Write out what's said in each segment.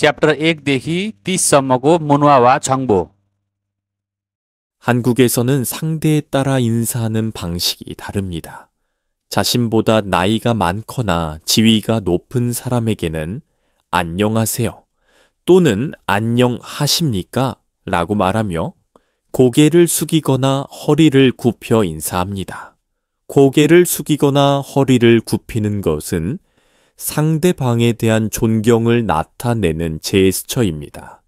च्याप्टर 1 देखि 30 सम्मको मुनुवा वा छङ्बो। 한국에서는 상대에 따라 인사하는 방식이 다릅니다. 자신보다 나이가 많거나 지위가 높은 사람에게는 안녕하세요 또는 안녕하십니까? 라고 말하며 고개를 숙이거나 허리를 굽혀 인사합니다. 고개를 숙이거나 허리를 굽히는 것은 상대방에 대한 존경을 나타내는 제스처입니다.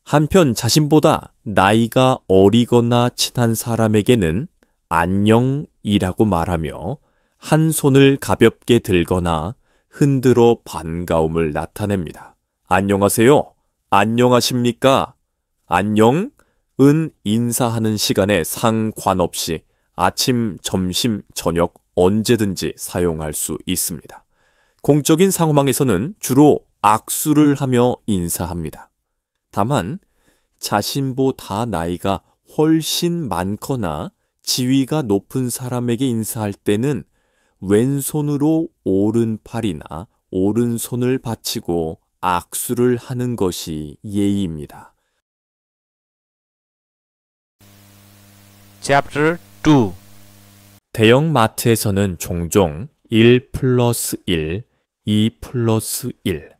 한편 자신보다 나이가 어리거나 친한 사람에게는 안녕이라고 말하며 한 손을 가볍게 들거나 흔들어 반가움을 나타냅니다. 안녕하세요. 안녕하십니까? 안녕은 인사하는 시간에 상관없이 아침, 점심, 저녁 언제든지 사용할 수 있습니다. 공적인 상황에서는 주로 악수를 하며 인사합니다. 다만 자신보다 나이가 훨씬 많거나 지위가 높은 사람에게 인사할 때는 왼손으로 오른팔이나 오른손을 받치고 악수를 하는 것이 예의입니다. 챕터 2 대형 마트에서는 종종 1+1, 2+1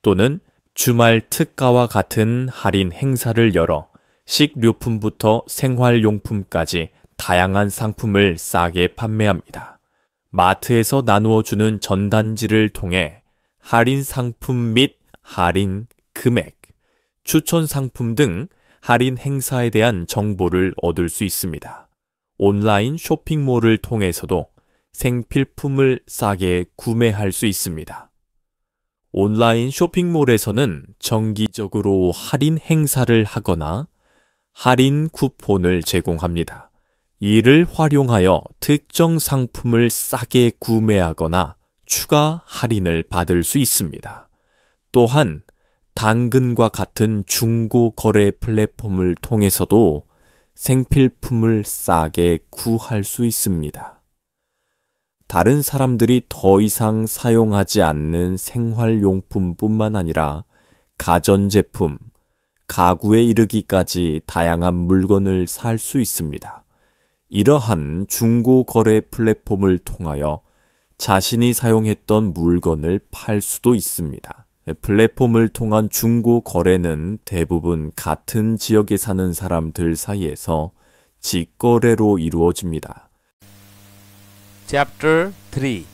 또는 주말 특가와 같은 할인 행사를 열어 식료품부터 생활용품까지 다양한 상품을 싸게 판매합니다. 마트에서 나누어주는 전단지를 통해 할인 상품 및 할인 금액, 추천 상품 등 할인 행사에 대한 정보를 얻을 수 있습니다. 온라인 쇼핑몰을 통해서도 생필품을 싸게 구매할 수 있습니다. 온라인 쇼핑몰에서는 정기적으로 할인 행사를 하거나 할인 쿠폰을 제공합니다. 이를 활용하여 특정 상품을 싸게 구매하거나 추가 할인을 받을 수 있습니다. 또한 당근과 같은 중고 거래 플랫폼을 통해서도 생필품을 싸게 구할 수 있습니다. 다른 사람들이 더 이상 사용하지 않는 생활용품뿐만 아니라 가전제품, 가구에 이르기까지 다양한 물건을 살 수 있습니다. 이러한 중고 거래 플랫폼을 통하여 자신이 사용했던 물건을 팔 수도 있습니다. 플랫폼을 통한 중고 거래는 대부분 같은 지역에 사는 사람들 사이에서 직거래로 이루어집니다. 챕터 3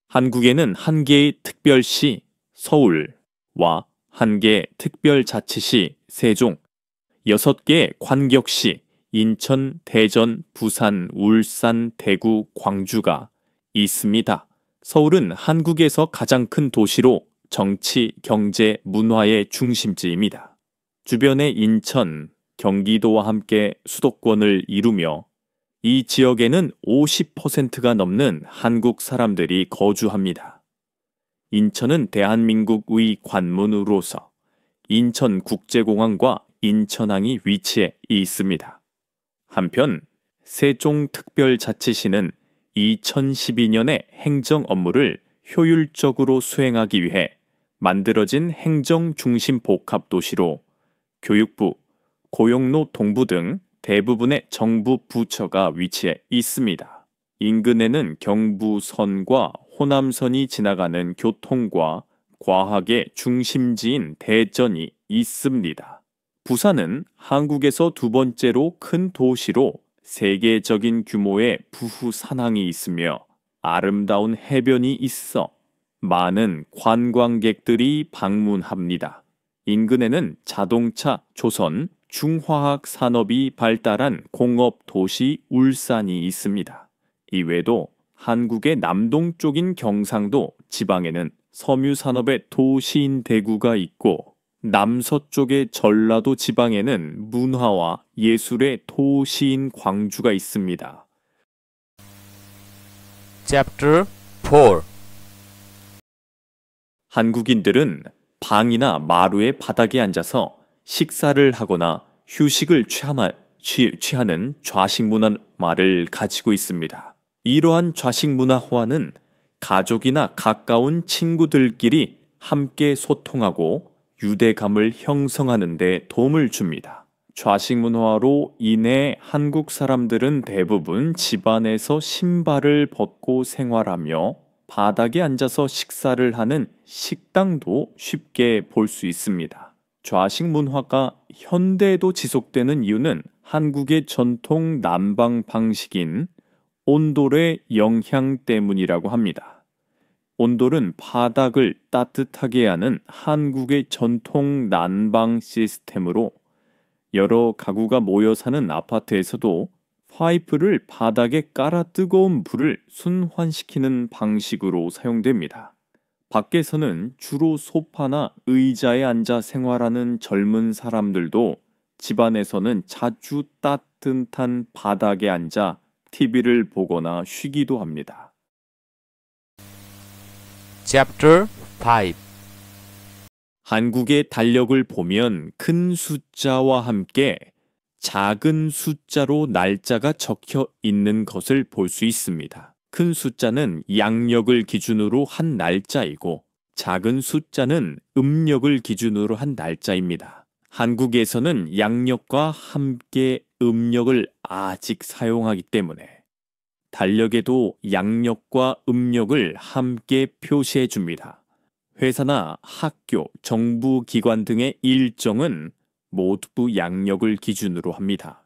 한국에는 한 개의 특별시 서울과 한 개의 특별자치시 세종, 6개의 관격시 인천, 대전, 부산, 울산, 대구, 광주가 있습니다. 서울은 한국에서 가장 큰 도시로 정치, 경제, 문화의 중심지입니다. 주변의 인천, 경기도와 함께 수도권을 이루며 이 지역에는 50%가 넘는 한국 사람들이 거주합니다. 인천은 대한민국의 관문으로서 인천국제공항과 인천항이 위치해 있습니다. 한편 세종특별자치시는 2012년에 행정 업무를 효율적으로 수행하기 위해 만들어진 행정중심복합도시로 교육부, 고용노동부 등 대부분의 정부 부처가 위치해 있습니다. 인근에는 경부선과 호남선이 지나가는 교통과 과학의 중심지인 대전이 있습니다. 부산은 한국에서 두 번째로 큰 도시로 세계적인 규모의 부후산항이 있으며 아름다운 해변이 있어 많은 관광객들이 방문합니다. 인근에는 자동차, 조선, 중화학 산업이 발달한 공업 도시 울산이 있습니다. 이외에도 한국의 남동 쪽인 경상도 지방에는 섬유 산업의 도시인 대구가 있고 남서쪽의 전라도 지방에는 문화와 예술의 도시인 광주가 있습니다. 챕터 4 한국인들은 방이나 마루의 바닥에 앉아서 식사를 하거나 휴식을 취하는 좌식 문화를 가지고 있습니다. 이러한 좌식 문화화는 가족이나 가까운 친구들끼리 함께 소통하고 유대감을 형성하는 데 도움을 줍니다. 좌식 문화로 인해 한국 사람들은 대부분 집안에서 신발을 벗고 생활하며 바닥에 앉아서 식사를 하는 식당도 쉽게 볼 수 있습니다. 좌식 문화가 현대에도 지속되는 이유는 한국의 전통 난방 방식인 온돌의 영향 때문이라고 합니다. 온돌은 바닥을 따뜻하게 하는 한국의 전통 난방 시스템으로 여러 가구가 모여 사는 아파트에서도 파이프를 바닥에 깔아 뜨거운 불을 순환시키는 방식으로 사용됩니다. 밖에서는 주로 소파나 의자에 앉아 생활하는 젊은 사람들도 집안에서는 자주 따뜻한 바닥에 앉아 TV를 보거나 쉬기도 합니다. Chapter 5 한국의 달력을 보면 큰 숫자와 함께 작은 숫자로 날짜가 적혀 있는 것을 볼 수 있습니다. 큰 숫자는 양력을 기준으로 한 날짜이고 작은 숫자는 음력을 기준으로 한 날짜입니다. 한국에서는 양력과 함께 음력을 아직 사용하기 때문에 달력에도 양력과 음력을 함께 표시해 줍니다. 회사나 학교, 정부기관 등의 일정은 모두 양력을 기준으로 합니다.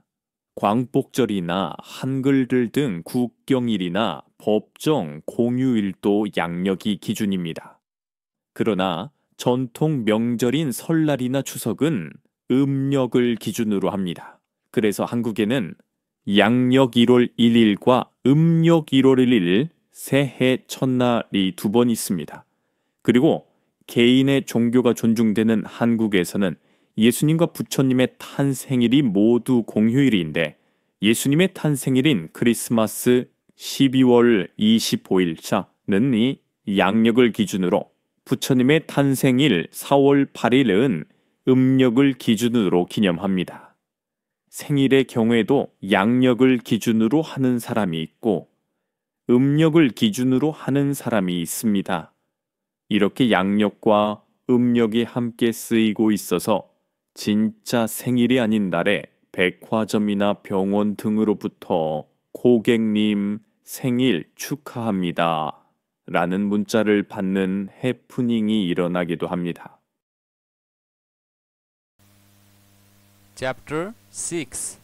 광복절이나 한글들 등 국경일이나 법정, 공휴일도 양력이 기준입니다. 그러나 전통 명절인 설날이나 추석은 음력을 기준으로 합니다. 그래서 한국에는 양력 1월 1일과 음력 1월 1일 새해 첫날이 두 번 있습니다. 그리고 개인의 종교가 존중되는 한국에서는 예수님과 부처님의 탄생일이 모두 공휴일인데 예수님의 탄생일인 크리스마스 12월 25일자는 이 양력을 기준으로 부처님의 탄생일 4월 8일은 음력을 기준으로 기념합니다. 생일의 경우에도 양력을 기준으로 하는 사람이 있고 음력을 기준으로 하는 사람이 있습니다. 이렇게 양력과 음력이 함께 쓰이고 있어서 진짜 생일이 아닌 날에 백화점이나 병원 등으로부터 고객님 생일 축하합니다 라는 문자를 받는 해프닝이 일어나기도 합니다. Chapter 6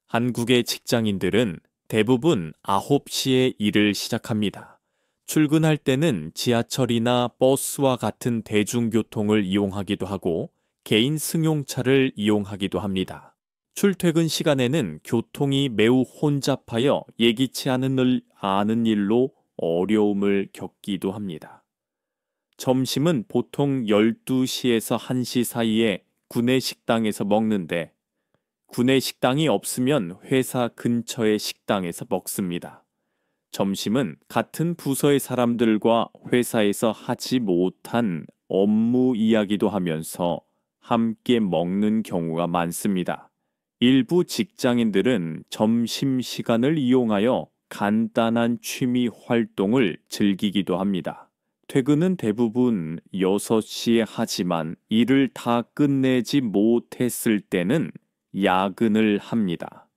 한국의 직장인들은 대부분 9시에 일을 시작합니다. 출근할 때는 지하철이나 버스와 같은 대중교통을 이용하기도 하고 개인 승용차를 이용하기도 합니다. 출퇴근 시간에는 교통이 매우 혼잡하여 예기치 않은 일로 어려움을 겪기도 합니다. 점심은 보통 12시에서 1시 사이에 구내 식당에서 먹는데 구내 식당이 없으면 회사 근처의 식당에서 먹습니다. 점심은 같은 부서의 사람들과 회사에서 하지 못한 업무 이야기도 하면서 함께 먹는 경우가 많습니다. 일부 직장인들은 점심시간을 이용하여 간단한 취미 활동을 즐기기도 합니다. 퇴근은 대부분 6시에 하지만 일을 다 끝내지 못했을 때는 야근을 합니다.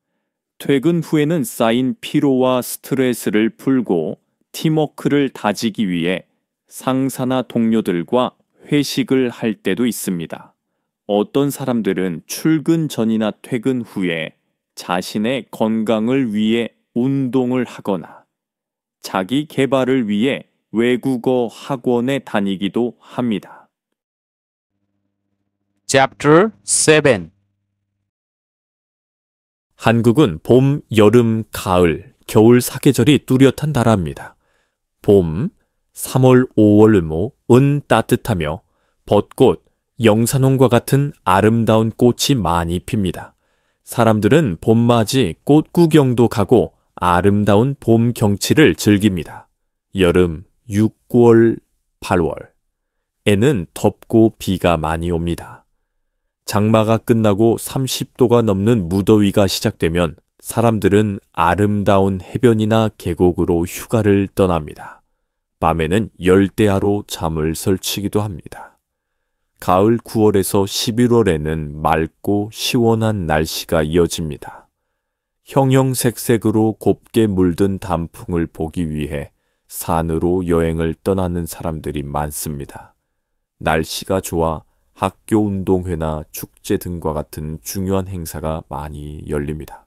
퇴근 후에는 쌓인 피로와 스트레스를 풀고 팀워크를 다지기 위해 상사나 동료들과 회식을 할 때도 있습니다. 어떤 사람들은 출근 전이나 퇴근 후에 자신의 건강을 위해 운동을 하거나 자기 개발을 위해 외국어 학원에 다니기도 합니다. Chapter 7 한국은 봄, 여름, 가을, 겨울 사계절이 뚜렷한 나라입니다. 봄, 3월, 5월, 은 따뜻하며 벚꽃, 영산홍과 같은 아름다운 꽃이 많이 핍니다. 사람들은 봄맞이 꽃 구경도 가고 아름다운 봄 경치를 즐깁니다. 여름, 6월, 8월에는 덥고 비가 많이 옵니다. 장마가 끝나고 30도가 넘는 무더위가 시작되면 사람들은 아름다운 해변이나 계곡으로 휴가를 떠납니다. 밤에는 열대야로 잠을 설치기도 합니다. 가을 9월에서 11월에는 맑고 시원한 날씨가 이어집니다. 형형색색으로 곱게 물든 단풍을 보기 위해 산으로 여행을 떠나는 사람들이 많습니다. 날씨가 좋아 학교 운동회나 축제 등과 같은 중요한 행사가 많이 열립니다.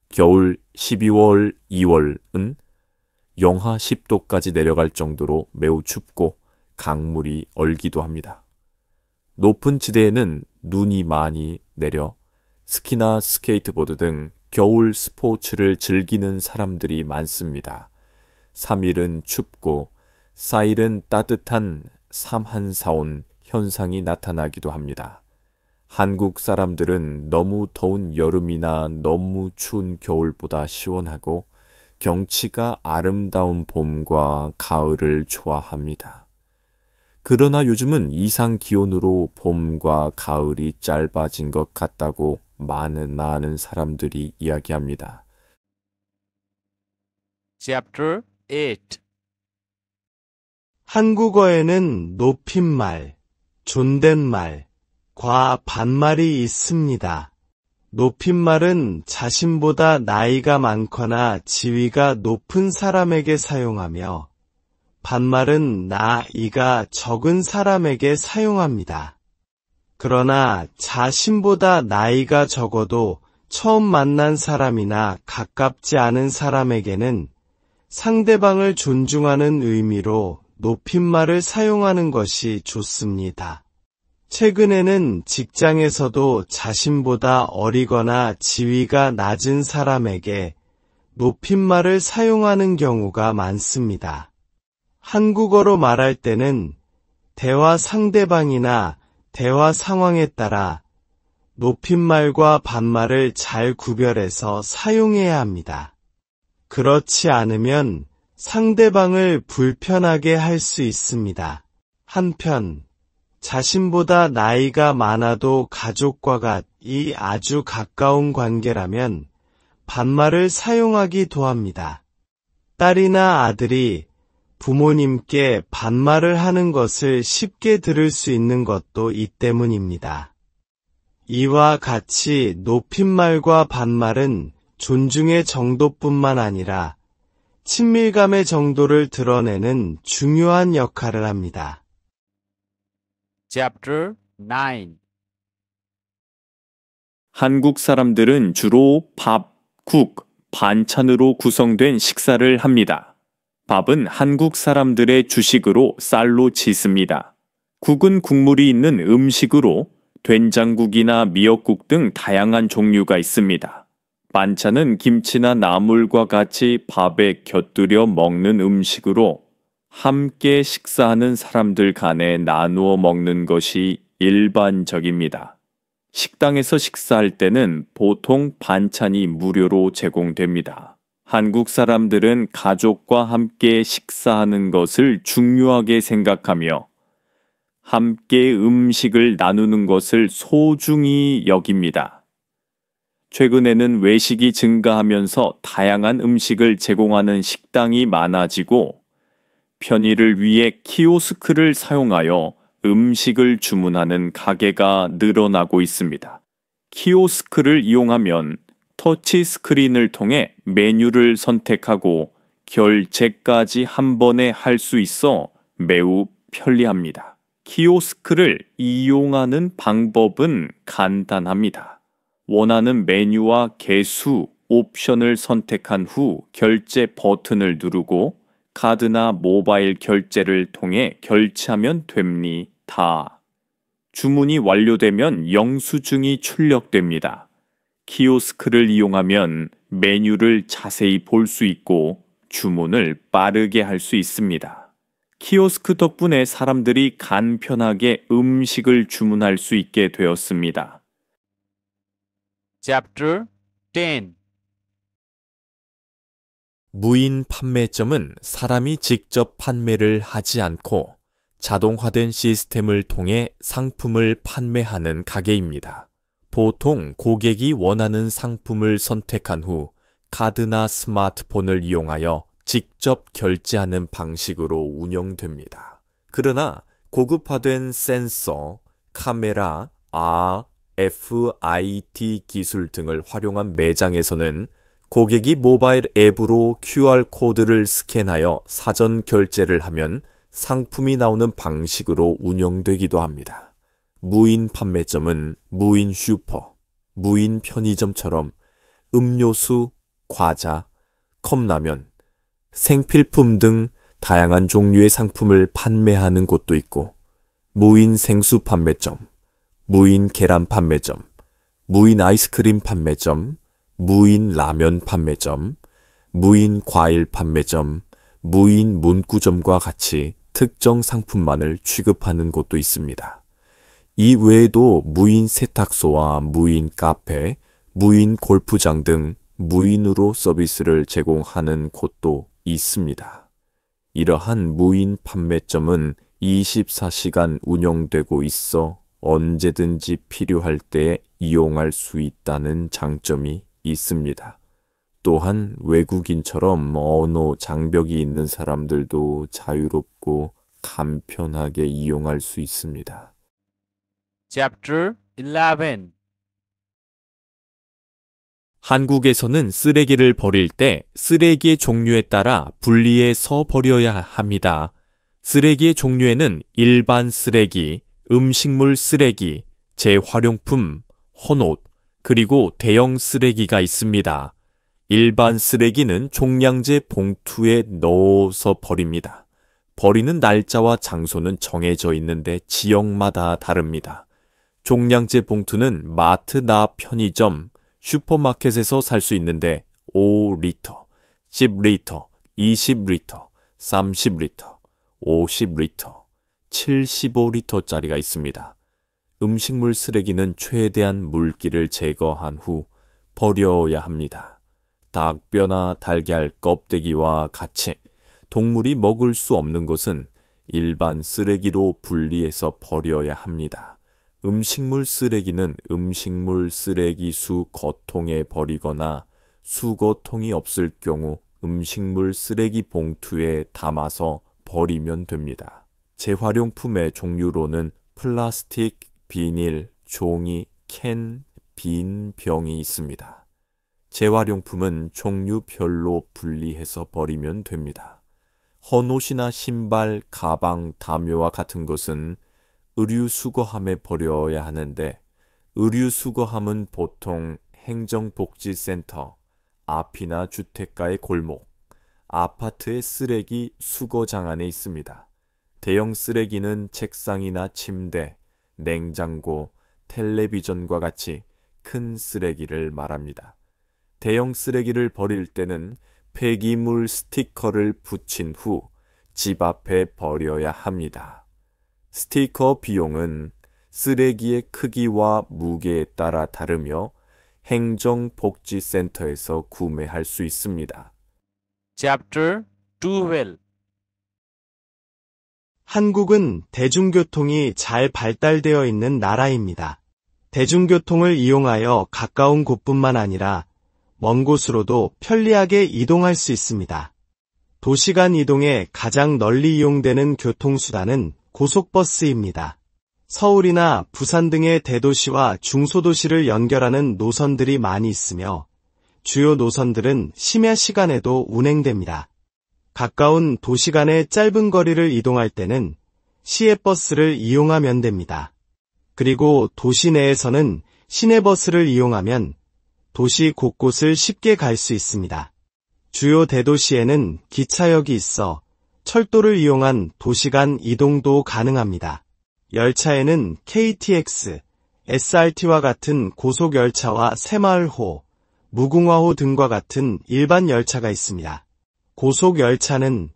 겨울 12월, 2월은 영하 10도까지 내려갈 정도로 매우 춥고 강물이 얼기도 합니다. 높은 지대에는 눈이 많이 내려 스키나 스케이트보드 등 겨울 스포츠를 즐기는 사람들이 많습니다. 3일은 춥고 4일은 따뜻한 삼한사온 현상이 나타나기도 합니다. 한국 사람들은 너무 더운 여름이나 너무 추운 겨울보다 시원하고 경치가 아름다운 봄과 가을을 좋아합니다. 그러나 요즘은 이상 기온으로 봄과 가을이 짧아진 것 같다고 많은 사람들이 이야기합니다. Chapter 8 한국어에는 높임말, 존댓말, 과 반말이 있습니다. 높임말은 자신보다 나이가 많거나 지위가 높은 사람에게 사용하며 반말은 나이가 적은 사람에게 사용합니다. 그러나 자신보다 나이가 적어도 처음 만난 사람이나 가깝지 않은 사람에게는 상대방을 존중하는 의미로 높임말을 사용하는 것이 좋습니다. 최근에는 직장에서도 자신보다 어리거나 지위가 낮은 사람에게 높임말을 사용하는 경우가 많습니다. 한국어로 말할 때는 대화 상대방이나 대화 상황에 따라 높임말과 반말을 잘 구별해서 사용해야 합니다. 그렇지 않으면 상대방을 불편하게 할 수 있습니다. 한편 자신보다 나이가 많아도 가족과 아주 가까운 관계라면 반말을 사용하기도 합니다. 딸이나 아들이 부모님께 반말을 하는 것을 쉽게 들을 수 있는 것도 이 때문입니다. 이와 같이 높임말과 반말은 존중의 정도뿐만 아니라 친밀감의 정도를 드러내는 중요한 역할을 합니다. Chapter 9 한국 사람들은 주로 밥, 국, 반찬으로 구성된 식사를 합니다. 밥은 한국 사람들의 주식으로 쌀로 짓습니다. 국은 국물이 있는 음식으로 된장국이나 미역국 등 다양한 종류가 있습니다. 반찬은 김치나 나물과 같이 밥에 곁들여 먹는 음식으로 함께 식사하는 사람들 간에 나누어 먹는 것이 일반적입니다. 식당에서 식사할 때는 보통 반찬이 무료로 제공됩니다. 한국 사람들은 가족과 함께 식사하는 것을 중요하게 생각하며 함께 음식을 나누는 것을 소중히 여깁니다. 최근에는 외식이 증가하면서 다양한 음식을 제공하는 식당이 많아지고 편의를 위해 키오스크를 사용하여 음식을 주문하는 가게가 늘어나고 있습니다. 키오스크를 이용하면 터치 스크린을 통해 메뉴를 선택하고 결제까지 한 번에 할 수 있어 매우 편리합니다. 키오스크를 이용하는 방법은 간단합니다. 원하는 메뉴와 개수, 옵션을 선택한 후 결제 버튼을 누르고 카드나 모바일 결제를 통해 결제하면 됩니다. 주문이 완료되면 영수증이 출력됩니다. 키오스크를 이용하면 메뉴를 자세히 볼 수 있고 주문을 빠르게 할 수 있습니다. 키오스크 덕분에 사람들이 간편하게 음식을 주문할 수 있게 되었습니다. Chapter 10 무인 판매점은 사람이 직접 판매를 하지 않고 자동화된 시스템을 통해 상품을 판매하는 가게입니다. 보통 고객이 원하는 상품을 선택한 후 카드나 스마트폰을 이용하여 직접 결제하는 방식으로 운영됩니다. 그러나 고급화된 센서, 카메라, RFID 기술 등을 활용한 매장에서는 고객이 모바일 앱으로 QR코드를 스캔하여 사전 결제를 하면 상품이 나오는 방식으로 운영되기도 합니다. 무인 판매점은 무인 슈퍼, 무인 편의점처럼 음료수, 과자, 컵라면, 생필품 등 다양한 종류의 상품을 판매하는 곳도 있고, 무인 생수 판매점, 무인 계란 판매점, 무인 아이스크림 판매점, 무인 라면 판매점, 무인 과일 판매점, 무인 문구점과 같이 특정 상품만을 취급하는 곳도 있습니다. 이 외에도 무인 세탁소와 무인 카페, 무인 골프장 등 무인으로 서비스를 제공하는 곳도 있습니다. 이러한 무인 판매점은 24시간 운영되고 있어 언제든지 필요할 때 이용할 수 있다는 장점이 있습니다. 또한 외국인처럼 언어 장벽이 있는 사람들도 자유롭고 간편하게 이용할 수 있습니다. Chapter 11. 한국에서는 쓰레기를 버릴 때 쓰레기의 종류에 따라 분리해서 버려야 합니다. 쓰레기의 종류에는 일반 쓰레기, 음식물 쓰레기, 재활용품, 헌옷, 그리고 대형 쓰레기가 있습니다. 일반 쓰레기는 종량제 봉투에 넣어서 버립니다. 버리는 날짜와 장소는 정해져 있는데 지역마다 다릅니다. 종량제 봉투는 마트나 편의점, 슈퍼마켓에서 살 수 있는데 5리터, 10리터, 20리터, 30리터, 50리터, 75리터짜리가 있습니다. 음식물 쓰레기는 최대한 물기를 제거한 후 버려야 합니다. 닭뼈나 달걀 껍데기와 같이 동물이 먹을 수 없는 것은 일반 쓰레기로 분리해서 버려야 합니다. 음식물 쓰레기는 음식물 쓰레기수 거통에 버리거나 수거통이 없을 경우 음식물 쓰레기 봉투에 담아서 버리면 됩니다. 재활용품의 종류로는 플라스틱, 비닐, 종이, 캔, 빈 병이 있습니다. 재활용품은 종류별로 분리해서 버리면 됩니다. 헌옷이나 신발, 가방, 담요와 같은 것은 의류수거함에 버려야 하는데 의류수거함은 보통 행정복지센터, 앞이나 주택가의 골목, 아파트의 쓰레기 수거장 안에 있습니다. 대형 쓰레기는 책상이나 침대, 냉장고, 텔레비전과 같이 큰 쓰레기를 말합니다. 대형 쓰레기를 버릴 때는 폐기물 스티커를 붙인 후 집 앞에 버려야 합니다. 스티커 비용은 쓰레기의 크기와 무게에 따라 다르며 행정복지센터에서 구매할 수 있습니다. Chapter 12. 한국은 대중교통이 잘 발달되어 있는 나라입니다. 대중교통을 이용하여 가까운 곳뿐만 아니라 먼 곳으로도 편리하게 이동할 수 있습니다. 도시간 이동에 가장 널리 이용되는 교통수단은 고속버스입니다. 서울이나 부산 등의 대도시와 중소도시를 연결하는 노선들이 많이 있으며 주요 노선들은 심야 시간에도 운행됩니다. 가까운 도시 간의 짧은 거리를 이동할 때는 시외버스를 이용하면 됩니다. 그리고 도시 내에서는 시내버스를 이용하면 도시 곳곳을 쉽게 갈 수 있습니다. 주요 대도시에는 기차역이 있어 철도를 이용한 도시간 이동도 가능합니다. 열차에는 KTX, SRT와 같은 고속열차와 새마을호, 무궁화호 등과 같은 일반 열차가 있습니다. 고속열차는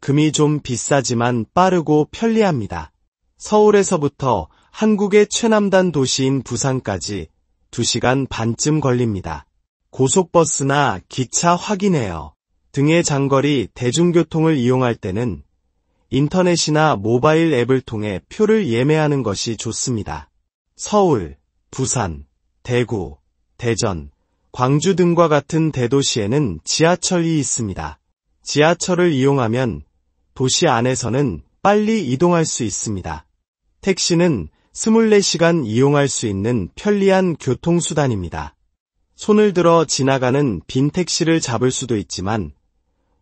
금이 좀 비싸지만 빠르고 편리합니다. 서울에서부터 한국의 최남단 도시인 부산까지 2시간 반쯤 걸립니다. 고속버스나 기차 확인해요 등의 장거리 대중교통을 이용할 때는 인터넷이나 모바일 앱을 통해 표를 예매하는 것이 좋습니다. 서울, 부산, 대구, 대전, 광주 등과 같은 대도시에는 지하철이 있습니다. 지하철을 이용하면 도시 안에서는 빨리 이동할 수 있습니다. 택시는 24시간 이용할 수 있는 편리한 교통수단입니다. 손을 들어 지나가는 빈 택시를 잡을 수도 있지만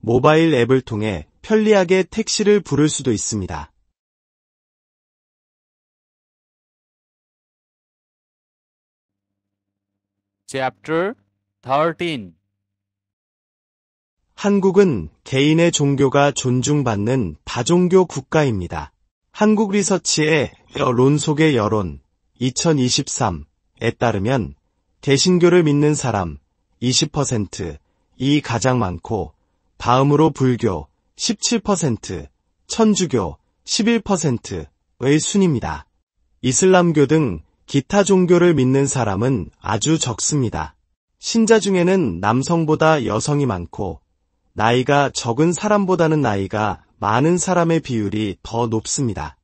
모바일 앱을 통해 편리하게 택시를 부를 수도 있습니다. Chapter 13. 한국은 개인의 종교가 존중받는 다종교 국가입니다. 한국리서치의 여론 속의 여론 2023에 따르면 개신교를 믿는 사람 20%이 가장 많고 다음으로 불교 17%, 천주교 11%의 순입니다. 이슬람교 등 기타 종교를 믿는 사람은 아주 적습니다. 신자 중에는 남성보다 여성이 많고 나이가 적은 사람보다는 나이가 많은 사람의 비율이 더 높습니다.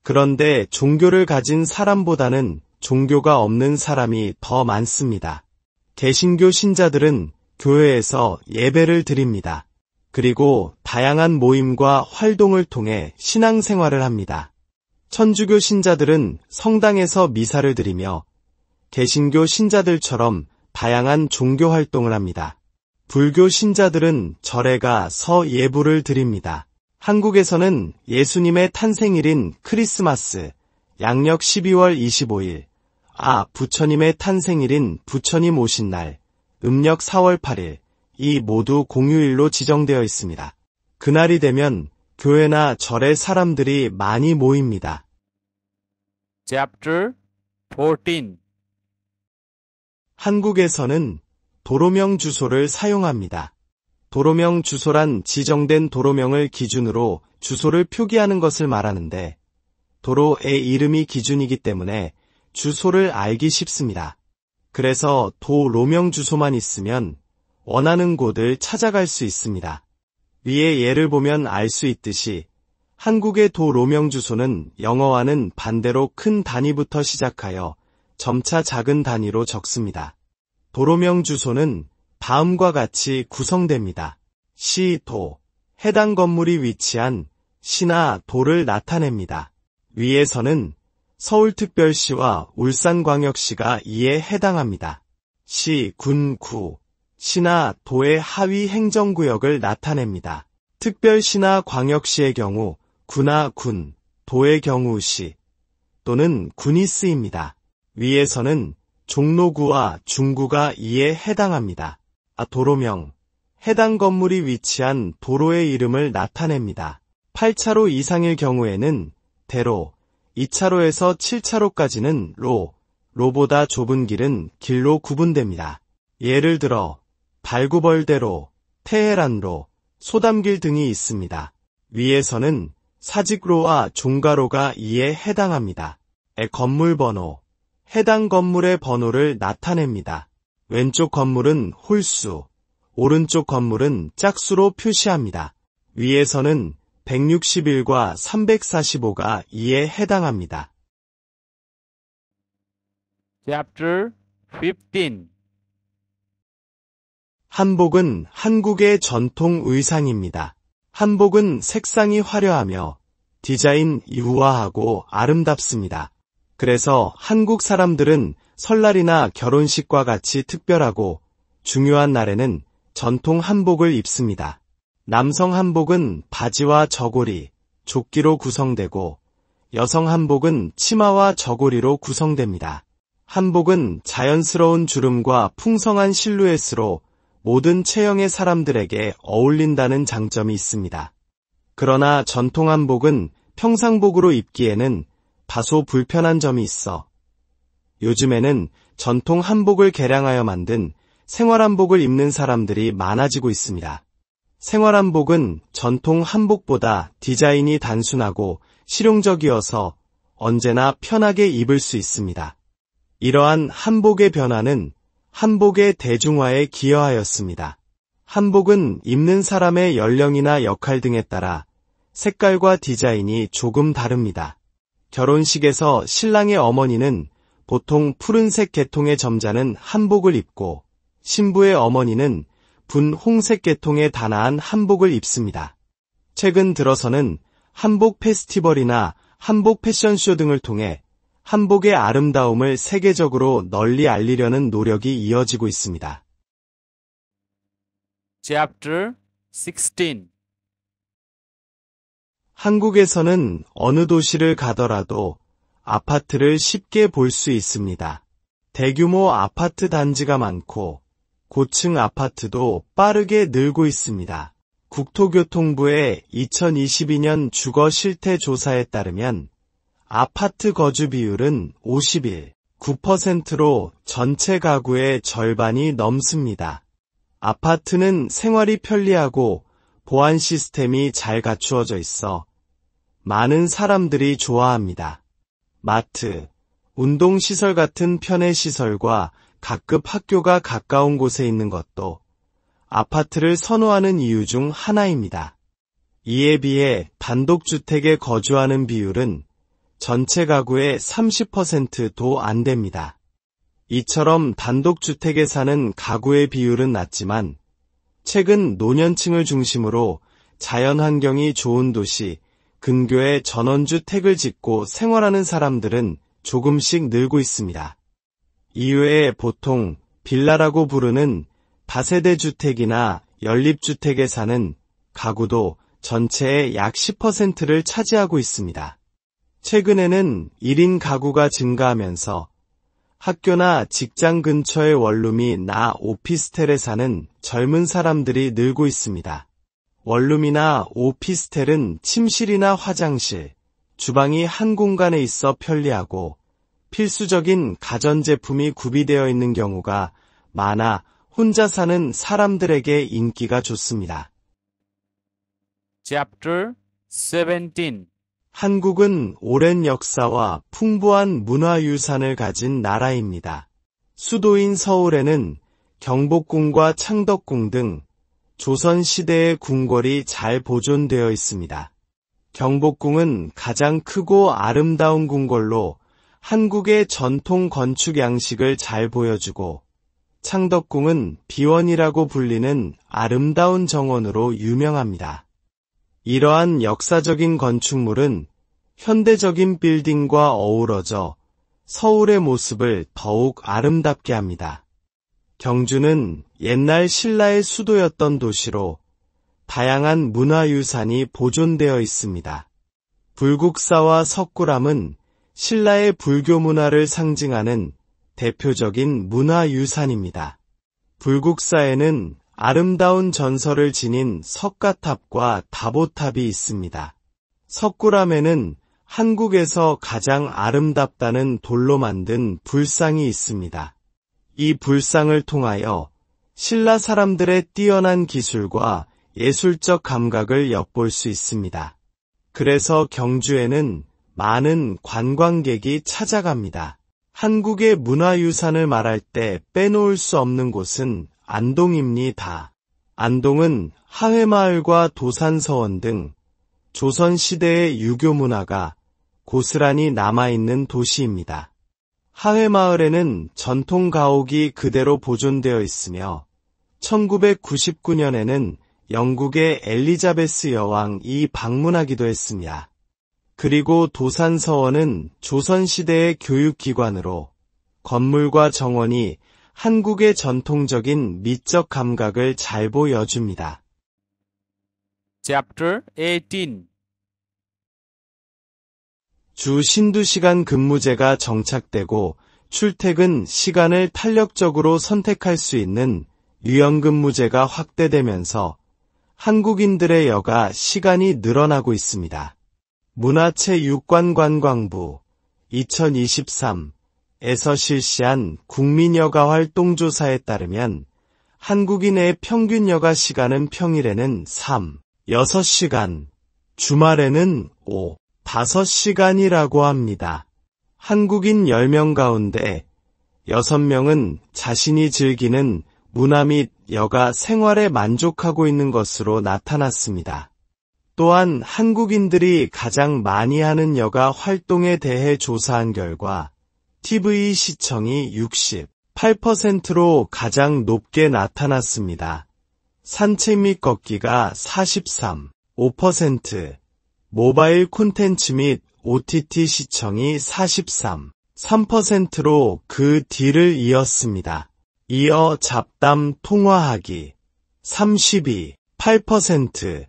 그런데 종교를 가진 사람보다는 종교가 없는 사람이 더 많습니다. 개신교 신자들은 교회에서 예배를 드립니다. 그리고 다양한 모임과 활동을 통해 신앙생활을 합니다. 천주교 신자들은 성당에서 미사를 드리며 개신교 신자들처럼 다양한 종교 활동을 합니다. 불교 신자들은 절에 가서 예불을 드립니다. 한국에서는 예수님의 탄생일인 크리스마스, 양력 12월 25일, 부처님의 탄생일인 부처님 오신 날, 음력 4월 8일, 이 모두 공휴일로 지정되어 있습니다. 그날이 되면 교회나 절에 사람들이 많이 모입니다. Chapter 14. 한국에서는 도로명 주소를 사용합니다. 도로명 주소란 지정된 도로명을 기준으로 주소를 표기하는 것을 말하는데 도로의 이름이 기준이기 때문에 주소를 알기 쉽습니다. 그래서 도로명 주소만 있으면 원하는 곳을 찾아갈 수 있습니다. 위의 예를 보면 알 수 있듯이 한국의 도로명 주소는 영어와는 반대로 큰 단위부터 시작하여 점차 작은 단위로 적습니다. 도로명 주소는 다음과 같이 구성됩니다. 시, 도, 해당 건물이 위치한 시나 도를 나타냅니다. 위에서는 서울특별시와 울산광역시가 이에 해당합니다. 시, 군, 구, 시나 도의 하위 행정구역을 나타냅니다. 특별시나 광역시의 경우 구나 군, 도의 경우 시 또는 군이 쓰입니다. 위에서는 종로구와 중구가 이에 해당합니다. 도로명, 해당 건물이 위치한 도로의 이름을 나타냅니다. 8차로 이상일 경우에는 대로, 2차로에서 7차로까지는 로보다 좁은 길은 길로 구분됩니다. 예를 들어 발구벌대로, 테헤란로, 소담길 등이 있습니다. 위에서는 사직로와 종가로가 이에 해당합니다. 건물 번호, 해당 건물의 번호를 나타냅니다. 왼쪽 건물은 홀수, 오른쪽 건물은 짝수로 표시합니다. 위에서는 161과 345가 이에 해당합니다. Chapter 15. 한복은 한국의 전통 의상입니다. 한복은 색상이 화려하며 디자인 우아하고 아름답습니다. 그래서 한국 사람들은 설날이나 결혼식과 같이 특별하고 중요한 날에는 전통 한복을 입습니다. 남성 한복은 바지와 저고리, 조끼로 구성되고 여성 한복은 치마와 저고리로 구성됩니다. 한복은 자연스러운 주름과 풍성한 실루엣으로 모든 체형의 사람들에게 어울린다는 장점이 있습니다. 그러나 전통 한복은 평상복으로 입기에는 다소 불편한 점이 있어 요즘에는 전통 한복을 개량하여 만든 생활한복을 입는 사람들이 많아지고 있습니다. 생활한복은 전통 한복보다 디자인이 단순하고 실용적이어서 언제나 편하게 입을 수 있습니다. 이러한 한복의 변화는 한복의 대중화에 기여하였습니다. 한복은 입는 사람의 연령이나 역할 등에 따라 색깔과 디자인이 조금 다릅니다. 결혼식에서 신랑의 어머니는 보통 푸른색 계통의 점자는 한복을 입고 신부의 어머니는 분홍색 계통의 단아한 한복을 입습니다. 최근 들어서는 한복 페스티벌이나 한복 패션쇼 등을 통해 한복의 아름다움을 세계적으로 널리 알리려는 노력이 이어지고 있습니다. Chapter 16. 한국에서는 어느 도시를 가더라도 아파트를 쉽게 볼 수 있습니다. 대규모 아파트 단지가 많고 고층 아파트도 빠르게 늘고 있습니다. 국토교통부의 2022년 주거 실태 조사에 따르면 아파트 거주 비율은 51.9%로 전체 가구의 절반이 넘습니다. 아파트는 생활이 편리하고 보안 시스템이 잘 갖추어져 있어 많은 사람들이 좋아합니다. 마트, 운동시설 같은 편의시설과 각급 학교가 가까운 곳에 있는 것도 아파트를 선호하는 이유 중 하나입니다. 이에 비해 단독주택에 거주하는 비율은 전체 가구의 30%도 안 됩니다. 이처럼 단독주택에 사는 가구의 비율은 낮지만 최근 노년층을 중심으로 자연환경이 좋은 도시, 근교에 전원주택을 짓고 생활하는 사람들은 조금씩 늘고 있습니다. 이외에 보통 빌라라고 부르는 다세대 주택이나 연립주택에 사는 가구도 전체의 약 10%를 차지하고 있습니다. 최근에는 1인 가구가 증가하면서 학교나 직장 근처의 원룸이 나 오피스텔에 사는 젊은 사람들이 늘고 있습니다. 원룸이나 오피스텔은 침실이나 화장실, 주방이 한 공간에 있어 편리하고 필수적인 가전제품이 구비되어 있는 경우가 많아 혼자 사는 사람들에게 인기가 좋습니다. Chapter 17. 한국은 오랜 역사와 풍부한 문화유산을 가진 나라입니다. 수도인 서울에는 경복궁과 창덕궁 등 조선시대의 궁궐이 잘 보존되어 있습니다. 경복궁은 가장 크고 아름다운 궁궐로 한국의 전통 건축 양식을 잘 보여주고 창덕궁은 비원이라고 불리는 아름다운 정원으로 유명합니다. 이러한 역사적인 건축물은 현대적인 빌딩과 어우러져 서울의 모습을 더욱 아름답게 합니다. 경주는 옛날 신라의 수도였던 도시로 다양한 문화유산이 보존되어 있습니다. 불국사와 석굴암은 신라의 불교 문화를 상징하는 대표적인 문화유산입니다. 불국사에는 아름다운 전설을 지닌 석가탑과 다보탑이 있습니다. 석굴암에는 한국에서 가장 아름답다는 돌로 만든 불상이 있습니다. 이 불상을 통하여 신라 사람들의 뛰어난 기술과 예술적 감각을 엿볼 수 있습니다. 그래서 경주에는 많은 관광객이 찾아갑니다. 한국의 문화유산을 말할 때 빼놓을 수 없는 곳은 안동입니다. 안동은 하회마을과 도산서원 등 조선시대의 유교 문화가 고스란히 남아있는 도시입니다. 하회마을에는 전통 가옥이 그대로 보존되어 있으며 1999년에는 영국의 엘리자베스 여왕이 방문하기도 했습니다. 그리고 도산서원은 조선시대의 교육기관으로 건물과 정원이 한국의 전통적인 미적 감각을 잘 보여줍니다. Chapter 18. 주 신두시간 근무제가 정착되고 출퇴근 시간을 탄력적으로 선택할 수 있는 유연근무제가 확대되면서 한국인들의 여가 시간이 늘어나고 있습니다. 문화체육관관광부 2023에서 실시한 국민여가 활동조사에 따르면 한국인의 평균 여가 시간은 평일에는 6시간, 주말에는 5시간이라고 합니다. 한국인 10명 가운데 6명은 자신이 즐기는 문화 및 여가 생활에 만족하고 있는 것으로 나타났습니다. 또한 한국인들이 가장 많이 하는 여가 활동에 대해 조사한 결과 TV 시청이 68%로 가장 높게 나타났습니다. 산책 및 걷기가 43.5%, 모바일 콘텐츠 및 OTT 시청이 43.3%로 그 뒤를 이었습니다. 이어 잡담 통화하기 32.8%,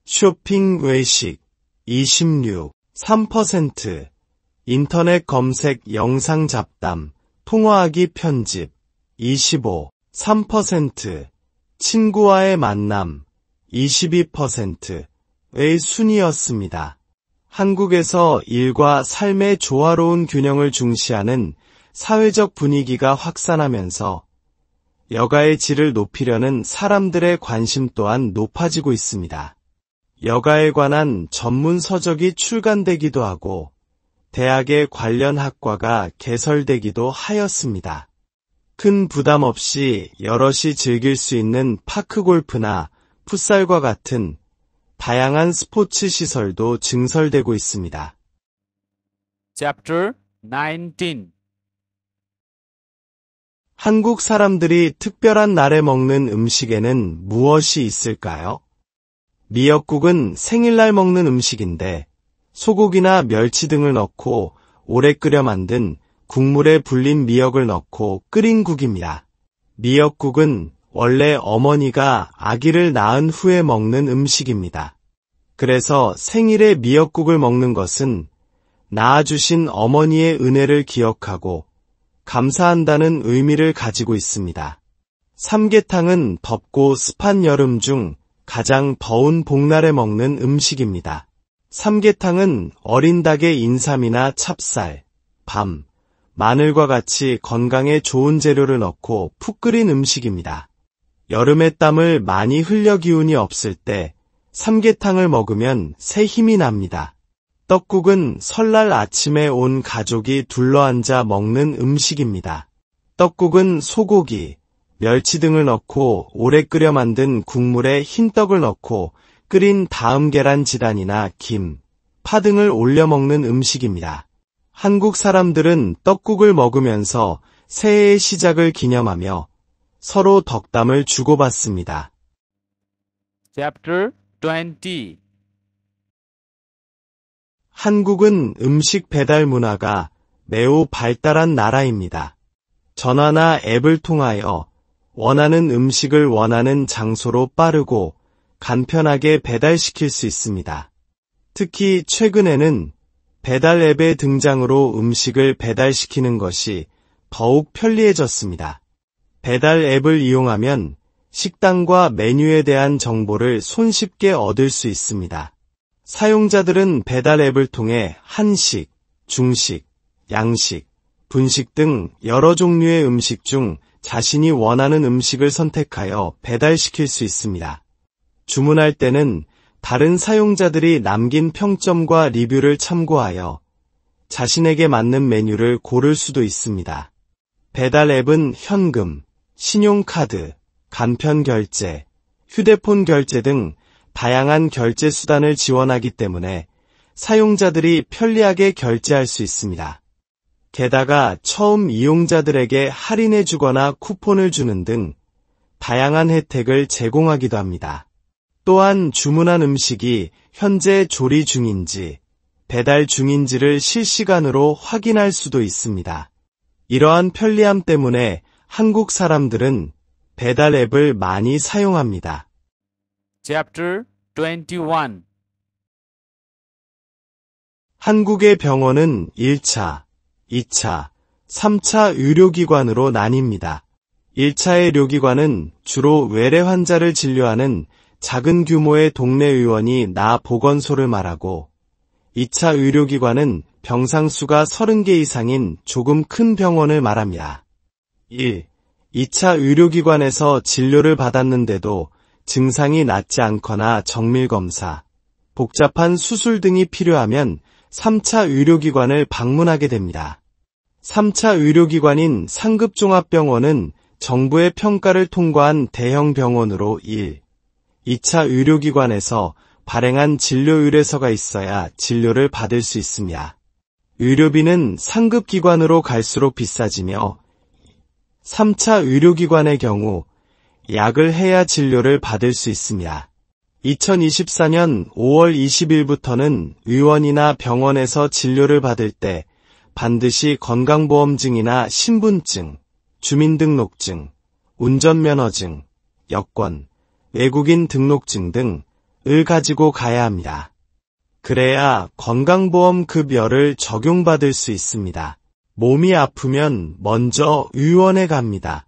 쇼핑 외식 26.3%, 인터넷 검색 영상 잡담, 통화하기 편집 25.3%, 친구와의 만남 22%의 순이었습니다. 한국에서 일과 삶의 조화로운 균형을 중시하는 사회적 분위기가 확산하면서 여가의 질을 높이려는 사람들의 관심 또한 높아지고 있습니다. 여가에 관한 전문 서적이 출간되기도 하고 대학의 관련 학과가 개설되기도 하였습니다. 큰 부담 없이 여럿이 즐길 수 있는 파크골프나 풋살과 같은 다양한 스포츠 시설도 증설되고 있습니다. Chapter 19. 한국 사람들이 특별한 날에 먹는 음식에는 무엇이 있을까요? 미역국은 생일날 먹는 음식인데 소고기나 멸치 등을 넣고 오래 끓여 만든 국물에 불린 미역을 넣고 끓인 국입니다. 미역국은 원래 어머니가 아기를 낳은 후에 먹는 음식입니다. 그래서 생일에 미역국을 먹는 것은 낳아주신 어머니의 은혜를 기억하고 감사한다는 의미를 가지고 있습니다. 삼계탕은 덥고 습한 여름 중 가장 더운 복날에 먹는 음식입니다. 삼계탕은 어린 닭의 인삼이나 찹쌀, 밤, 마늘과 같이 건강에 좋은 재료를 넣고 푹 끓인 음식입니다. 여름에 땀을 많이 흘려 기운이 없을 때 삼계탕을 먹으면 새 힘이 납니다. 떡국은 설날 아침에 온 가족이 둘러앉아 먹는 음식입니다. 떡국은 소고기, 멸치 등을 넣고 오래 끓여 만든 국물에 흰떡을 넣고 끓인 다음 계란 지단이나 김, 파 등을 올려 먹는 음식입니다. 한국 사람들은 떡국을 먹으면서 새해의 시작을 기념하며 서로 덕담을 주고받습니다. Chapter 20. 한국은 음식 배달 문화가 매우 발달한 나라입니다. 전화나 앱을 통하여 원하는 음식을 원하는 장소로 빠르고 간편하게 배달시킬 수 있습니다. 특히 최근에는 배달 앱의 등장으로 음식을 배달시키는 것이 더욱 편리해졌습니다. 배달 앱을 이용하면 식당과 메뉴에 대한 정보를 손쉽게 얻을 수 있습니다. 사용자들은 배달 앱을 통해 한식, 중식, 양식, 분식 등 여러 종류의 음식 중 자신이 원하는 음식을 선택하여 배달시킬 수 있습니다. 주문할 때는 다른 사용자들이 남긴 평점과 리뷰를 참고하여 자신에게 맞는 메뉴를 고를 수도 있습니다. 배달 앱은 현금, 신용카드, 간편 결제, 휴대폰 결제 등 다양한 결제 수단을 지원하기 때문에 사용자들이 편리하게 결제할 수 있습니다. 게다가 처음 이용자들에게 할인해주거나 쿠폰을 주는 등 다양한 혜택을 제공하기도 합니다. 또한 주문한 음식이 현재 조리 중인지, 배달 중인지를 실시간으로 확인할 수도 있습니다. 이러한 편리함 때문에 한국 사람들은 배달 앱을 많이 사용합니다. Chapter 21. 한국의 병원은 1차, 2차, 3차 의료기관으로 나뉩니다. 1차 의료기관은 주로 외래 환자를 진료하는 작은 규모의 동네 의원이 나 보건소를 말하고 2차 의료기관은 병상수가 30개 이상인 조금 큰 병원을 말합니다. 1. 2차 의료기관에서 진료를 받았는데도 증상이 낫지 않거나 정밀검사, 복잡한 수술 등이 필요하면 3차 의료기관을 방문하게 됩니다. 3차 의료기관인 상급종합병원은 정부의 평가를 통과한 대형 병원으로 1. 2차 의료기관에서 발행한 진료 의뢰서가 있어야 진료를 받을 수 있습니다. 의료비는 상급기관으로 갈수록 비싸지며 3차 의료기관의 경우 약을 해야 진료를 받을 수 있습니다. 2024년 5월 20일부터는 의원이나 병원에서 진료를 받을 때 반드시 건강보험증이나 신분증, 주민등록증, 운전면허증, 여권, 외국인 등록증 등을 가지고 가야 합니다. 그래야 건강보험 급여를 적용받을 수 있습니다. 몸이 아프면 먼저 의원에 갑니다.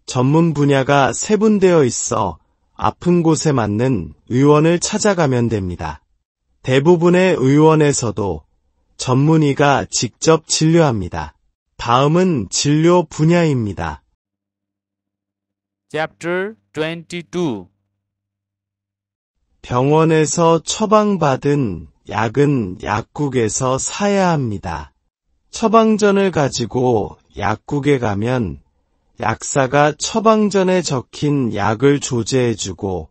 전문 분야가 세분되어 있어 아픈 곳에 맞는 의원을 찾아가면 됩니다. 대부분의 의원에서도 전문의가 직접 진료합니다. 다음은 진료 분야입니다. Chapter 22 병원에서 처방받은 약은 약국에서 사야 합니다. 처방전을 가지고 약국에 가면 약사가 처방전에 적힌 약을 조제해주고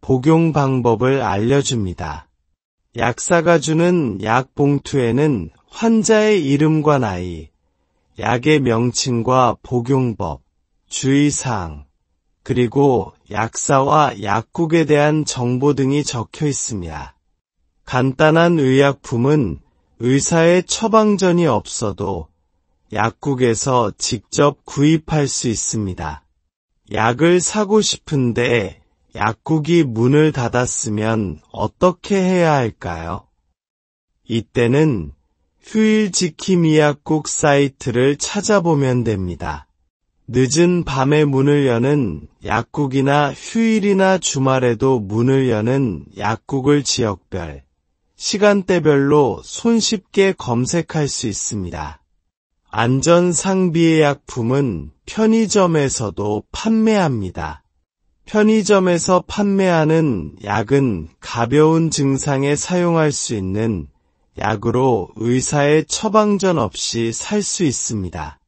복용 방법을 알려줍니다. 약사가 주는 약 봉투에는 환자의 이름과 나이, 약의 명칭과 복용법, 주의사항, 그리고 약사와 약국에 대한 정보 등이 적혀 있습니다. 간단한 의약품은 의사의 처방전이 없어도 약국에서 직접 구입할 수 있습니다. 약을 사고 싶은데 약국이 문을 닫았으면 어떻게 해야 할까요? 이때는 휴일지킴이 약국 사이트를 찾아보면 됩니다. 늦은 밤에 문을 여는 약국이나 휴일이나 주말에도 문을 여는 약국을 지역별, 시간대별로 손쉽게 검색할 수 있습니다. 안전상비의 약품은 편의점에서도 판매합니다. 편의점에서 판매하는 약은 가벼운 증상에 사용할 수 있는 약으로 의사의 처방전 없이 살 수 있습니다.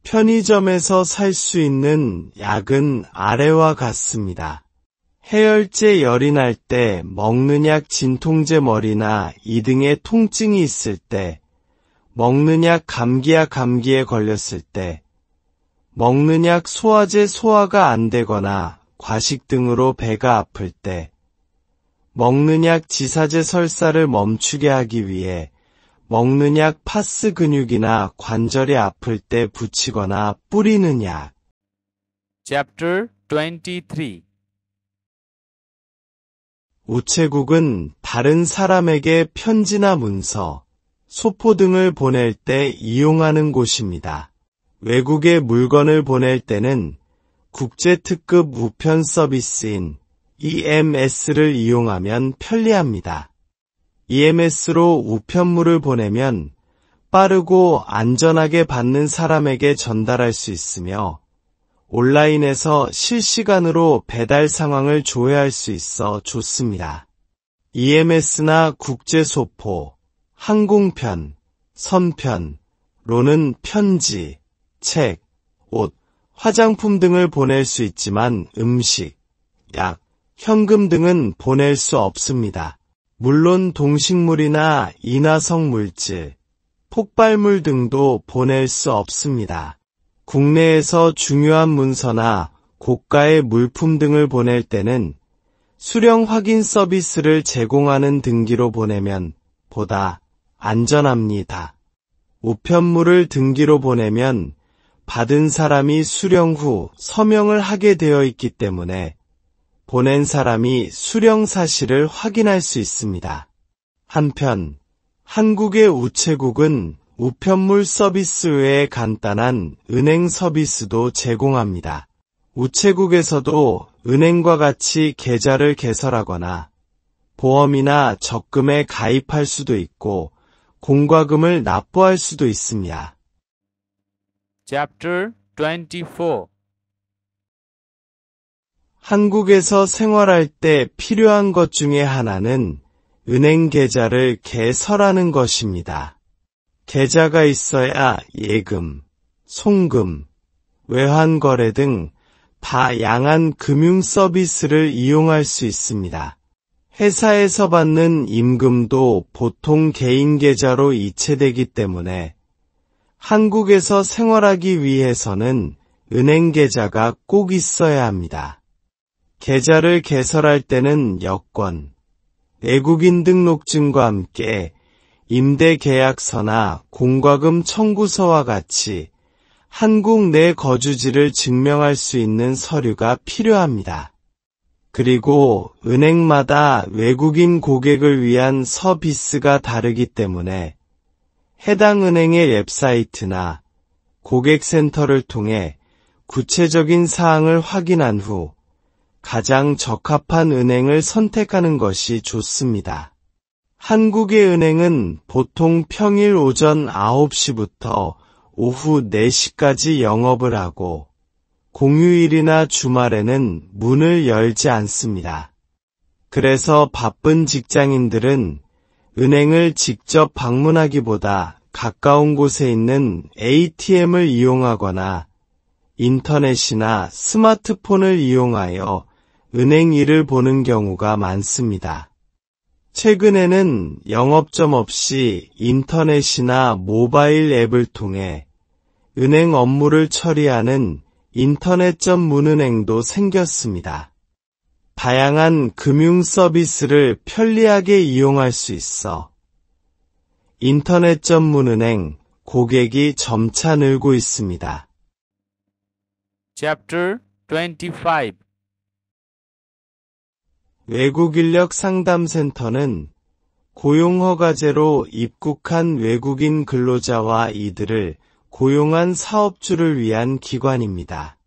편의점에서 살 수 있는 약은 아래와 같습니다. 해열제 열이 날 때, 먹는 약 진통제 머리나 이 등의 통증이 있을 때, 먹는 약 감기약 감기에 걸렸을 때, 먹는 약 소화제 소화가 안 되거나 과식 등으로 배가 아플 때, 먹는 약 지사제 설사를 멈추게 하기 위해 먹는 약 파스 근육이나 관절이 아플 때 붙이거나 뿌리는 약. Chapter 23 우체국은 다른 사람에게 편지나 문서, 소포 등을 보낼 때 이용하는 곳입니다. 외국에 물건을 보낼 때는 국제특급 우편 서비스인 EMS를 이용하면 편리합니다. EMS로 우편물을 보내면 빠르고 안전하게 받는 사람에게 전달할 수 있으며 온라인에서 실시간으로 배달 상황을 조회할 수 있어 좋습니다. EMS나 국제소포, 항공편, 선편로는 편지, 책, 옷, 화장품 등을 보낼 수 있지만 음식, 약, 현금 등은 보낼 수 없습니다. 물론 동식물이나 인화성 물질, 폭발물 등도 보낼 수 없습니다. 국내에서 중요한 문서나 고가의 물품 등을 보낼 때는 수령 확인 서비스를 제공하는 등기로 보내면 보다 안전합니다. 우편물을 등기로 보내면 받은 사람이 수령 후 서명을 하게 되어 있기 때문에 보낸 사람이 수령 사실을 확인할 수 있습니다. 한편 한국의 우체국은 우편물 서비스 외에 간단한 은행 서비스도 제공합니다. 우체국에서도 은행과 같이 계좌를 개설하거나 보험이나 적금에 가입할 수도 있고 공과금을 납부할 수도 있습니다. Chapter 24 한국에서 생활할 때 필요한 것 중에 하나는 은행 계좌를 개설하는 것입니다. 계좌가 있어야 예금, 송금, 외환거래 등 다양한 금융 서비스를 이용할 수 있습니다. 회사에서 받는 임금도 보통 개인 계좌로 이체되기 때문에 한국에서 생활하기 위해서는 은행 계좌가 꼭 있어야 합니다. 계좌를 개설할 때는 여권, 외국인 등록증과 함께 임대 계약서나 공과금 청구서와 같이 한국 내 거주지를 증명할 수 있는 서류가 필요합니다. 그리고 은행마다 외국인 고객을 위한 서비스가 다르기 때문에 해당 은행의 웹사이트나 고객센터를 통해 구체적인 사항을 확인한 후 가장 적합한 은행을 선택하는 것이 좋습니다. 한국의 은행은 보통 평일 오전 9시부터 오후 4시까지 영업을 하고 공휴일이나 주말에는 문을 열지 않습니다. 그래서 바쁜 직장인들은 은행을 직접 방문하기보다 가까운 곳에 있는 ATM을 이용하거나 인터넷이나 스마트폰을 이용하여 은행 일을 보는 경우가 많습니다. 최근에는 영업점 없이 인터넷이나 모바일 앱을 통해 은행 업무를 처리하는 인터넷 전문은행도 생겼습니다. 다양한 금융 서비스를 편리하게 이용할 수 있어 인터넷 전문은행 고객이 점차 늘고 있습니다. Chapter 25 외국인력 상담센터는 고용허가제로 입국한 외국인 근로자와 이들을 고용한 사업주를 위한 기관입니다.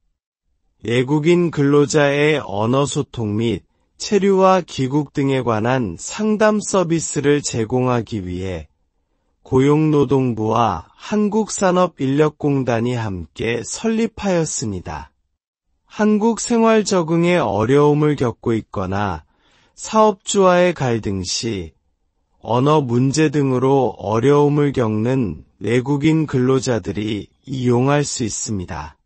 외국인 근로자의 언어 소통 및 체류와 귀국 등에 관한 상담 서비스를 제공하기 위해 고용노동부와 한국산업인력공단이 함께 설립하였습니다. 한국 생활 적응에 어려움을 겪고 있거나 사업주와의 갈등 시 언어 문제 등으로 어려움을 겪는 외국인 근로자들이 이용할 수 있습니다.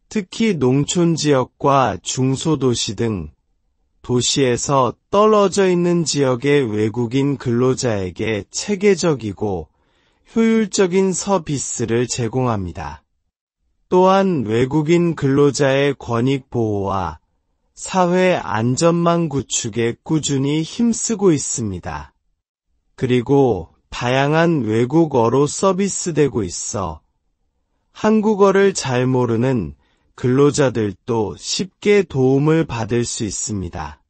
특히 농촌 지역과 중소도시 등 도시에서 떨어져 있는 지역의 외국인 근로자에게 체계적이고 효율적인 서비스를 제공합니다. 또한 외국인 근로자의 권익 보호와 사회 안전망 구축에 꾸준히 힘쓰고 있습니다. 그리고 다양한 외국어로 서비스되고 있어 한국어를 잘 모르는 근로자들도 쉽게 도움을 받을 수 있습니다.